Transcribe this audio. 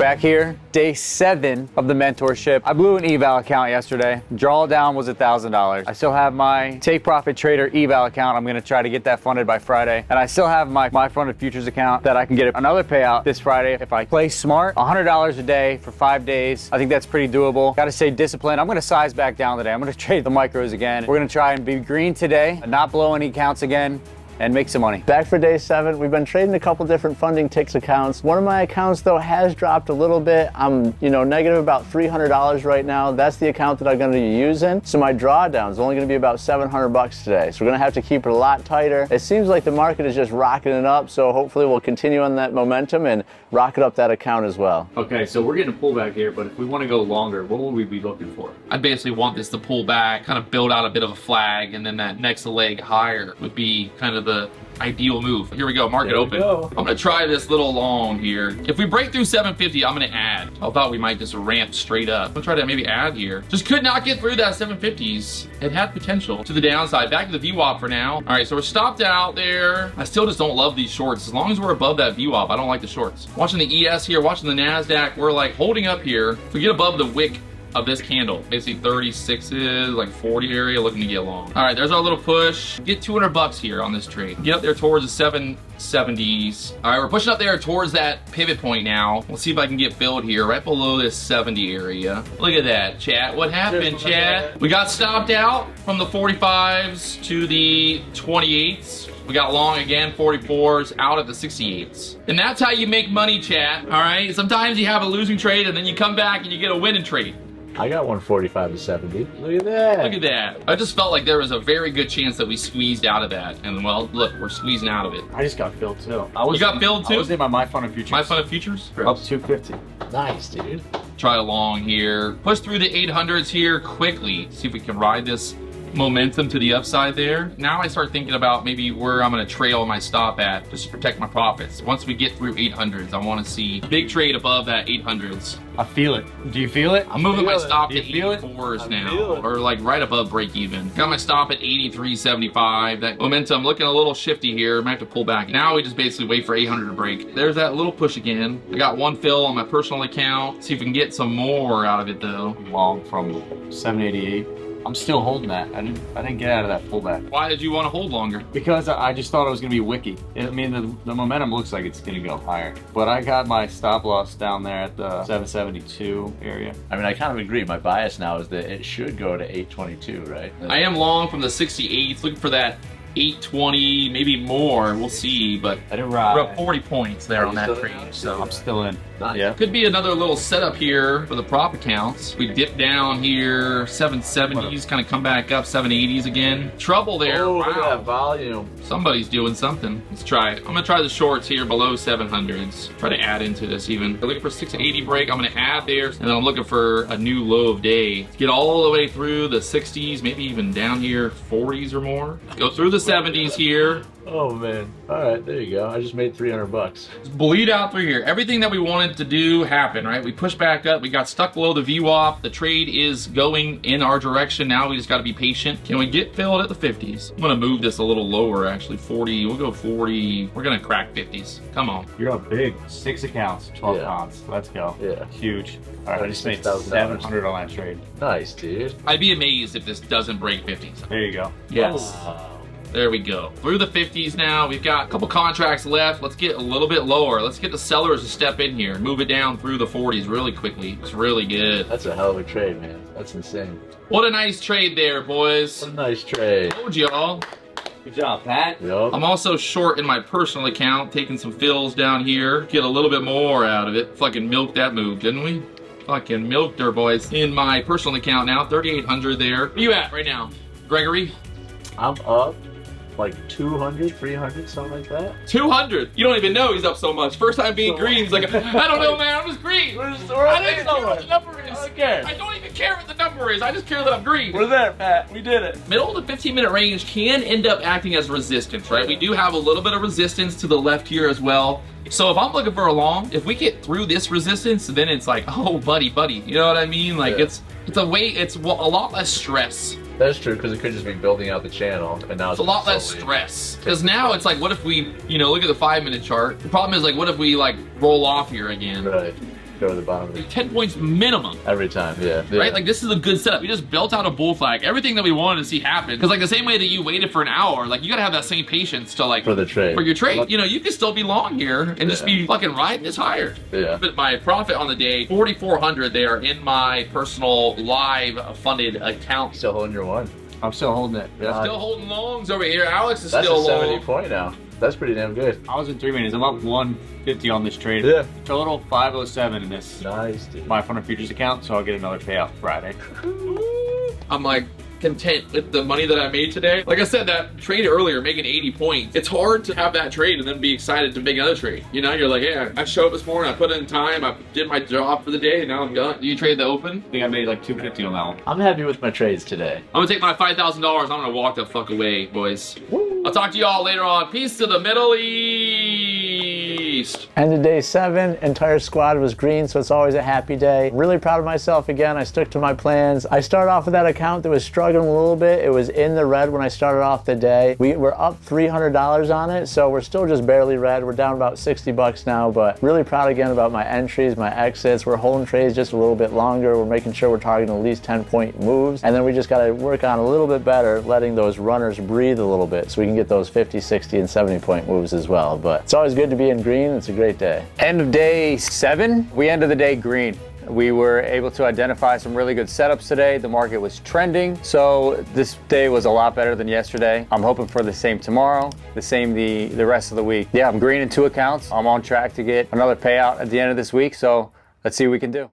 Back here, day 7 of the mentorship. I blew an eval account yesterday. Drawdown was $1,000. I still have my Take Profit Trader eval account. I'm gonna try to get that funded by Friday. And I still have my funded futures account that I can get another payout this Friday if I play smart. $100 a day for 5 days. I think that's pretty doable. Gotta stay disciplined. I'm gonna size back down today. I'm gonna trade the micros again. We're gonna try and be green today, not blow any accounts again, and make some money. Back for day 7. We've been trading a couple different funding ticks accounts. One of my accounts though has dropped a little bit. I'm, negative about $300 right now. That's the account that I'm gonna be using. So my drawdown is only gonna be about $700 today. So we're gonna have to keep it a lot tighter. It seems like the market is just rocketing up. So hopefully we'll continue on that momentum and rocket up that account as well. Okay, so we're getting a pullback here, but if we wanna go longer, what will we be looking for? I basically want this to pull back, kind of build out a bit of a flag, and then that next leg higher would be kind of the ideal move. Here we go, market open. I'm gonna try this little long here. If we break through 750, I'm gonna add. I thought we might just ramp straight up. I'm gonna try to maybe add here. Just could not get through that 750s. It had potential to the downside. Back to the VWAP for now. All right, so we're stopped out there. I still just don't love these shorts. As long as we're above that VWAP, I don't like the shorts. Watching the ES here, watching the NASDAQ, we're like holding up here. If we get above the wick of this candle, basically 36s, like 40 area, looking to get long. All right, there's our little push. Get $200 here on this trade. Get up there towards the 770s. All right, we're pushing up there towards that pivot point now. Let's see if I can get filled here, right below this 70 area. Look at that, chat. What happened, chat? We got stopped out from the 45s to the 28s. We got long again, 44s, out at the 68s. And that's how you make money, chat, all right? Sometimes you have a losing trade and then you come back and you get a winning trade. I got 145 to 70. Look at that. Look at that. I just felt like there was a very good chance that we squeezed out of that. And well, look, we're squeezing out of it. I just got filled too. You got filled too? I was in my funded futures. My funded futures? Up 250. Nice, dude. Try along here. Push through the 800s here quickly. See if we can ride this momentum to the upside there. Now I start thinking about maybe where I'm gonna trail my stop at just to protect my profits. Once we get through 800s, I wanna see big trade above that 800s. I feel it. Do you feel it? I'm moving my stop to Do you feel it? 84s now, or like right above break even. Got my stop at 83.75. That momentum looking a little shifty here. Might have to pull back. Now we just basically wait for 800 to break. There's that little push again. I got one fill on my personal account. See if we can get some more out of it though. Long from 788. I'm still holding that. I didn't get out of that pullback. Why did you want to hold longer? Because I just thought it was gonna be wicky. I mean, the momentum looks like it's gonna go higher. But I got my stop loss down there at the 772 area. I mean, I kind of agree. My bias now is that it should go to 822, right? I am long from the 68s, looking for that 820, maybe more. We'll see, but we're up 40 points there on that trade, so I'm still in. Yeah. Could be another little setup here for the prop accounts. We dip down here, 770s, kind of come back up, 780s again. Trouble there. Oh, wow. look at that volume. Somebody's doing something. Let's try it. I'm gonna try the shorts here below 700s. Try to add into this even. We're looking for 680 break. I'm gonna add there, and then I'm looking for a new low of day. Get all the way through the 60s, maybe even down here 40s or more. Go through the 70s here. Oh man. All right, there you go. I just made $300. Just bleed out through here. Everything that we wanted to do happened, right? We pushed back up. We got stuck below the VWAP. The trade is going in our direction. Now we just got to be patient. Can we get filled at the 50s? I'm going to move this a little lower, actually. 40. We'll go 40. We're going to crack 50s. Come on. You're up big. 6 accounts, 12 pounds. Let's go. Yeah. Huge. All right, I just made $6,000. 700 on that trade. Nice, dude. I'd be amazed if this doesn't break 50s. There you go. Yes. There we go. Through the 50s now. We've got a couple contracts left. Let's get a little bit lower. Let's get the sellers to step in here. Move it down through the 40s really quickly. It's really good. That's a hell of a trade, man. That's insane. What a nice trade there, boys. What a nice trade. Told y'all. Good job, Pat. Yep. I'm also short in my personal account, taking some fills down here. Get a little bit more out of it. Fucking milked that move, didn't we? Fucking milked her, boys. In my personal account now, 3,800 there. Where you at right now, Gregory? I'm up like 200, 300, something like that. 200. You don't even know he's up so much. First time being green, he's like, I don't know, man. I'm just green. I don't even care what the number is. Okay. I don't even care what the number is. I just care that I'm green. We're there, Pat. We did it. Middle of the 15-minute range can end up acting as resistance, right? We do have a little bit of resistance to the left here as well. So if I'm looking for a long, if we get through this resistance, then it's like, oh, buddy. You know what I mean? Like, it's a lot less stress. That's true, because it could just be building out the channel, and now It's a lot less stress. Because now it's like, what if we, look at the 5-minute chart. The problem is, like, what if we, like, roll off here again? Right. Go to the bottom. Like 10 points minimum. Every time, yeah. Right? Like this is a good setup. We just built out a bull flag. Everything that we wanted to see happen. Because like the same way that you waited for an hour, like you gotta have that same patience to like For the trade. For your trade. You know, you can still be long here and just be fucking riding this higher. Yeah. But my profit on the day, 4,400 there in my personal live funded account. Still holding your one. I'm still holding it. Yeah. Still holding longs over here. Alex is That's still a 70 long. point now. That's pretty damn good. I was in 3 minutes. I'm up 150 on this trade. Yeah. Total 507 in this Nice, dude. my fund futures account, so I'll get another payout Friday. I'm like content with the money that I made today. Like I said, that trade earlier, making 80 points, it's hard to have that trade and then be excited to make another trade. You know, you're like, yeah, I showed up this morning, I put in time, I did my job for the day, and now I'm done. Do you trade the open? I think I made like 250 on that one. I'm happy with my trades today. I'm gonna take my $5,000, I'm gonna walk the fuck away, boys. I'll talk to y'all later on. Peace to the Middle East. End of day 7, entire squad was green, so it's always a happy day. Really proud of myself again. I stuck to my plans. I started off with that account that was struggling a little bit. It was in the red when I started off the day. We were up $300 on it, so we're still just barely red. We're down about 60 bucks now, but really proud again about my entries, my exits. We're holding trades just a little bit longer. We're making sure we're targeting at least 10-point moves, and then we just gotta work on a little bit better, letting those runners breathe a little bit so we can get those 50, 60, and 70-point moves as well. But it's always good to be in green. It's a great day. End of day 7, we ended the day green. We were able to identify some really good setups today. The market was trending, so this day was a lot better than yesterday. I'm hoping for the same tomorrow, the same the rest of the week. Yeah, I'm green in 2 accounts. I'm on track to get another payout at the end of this week, so let's see what we can do.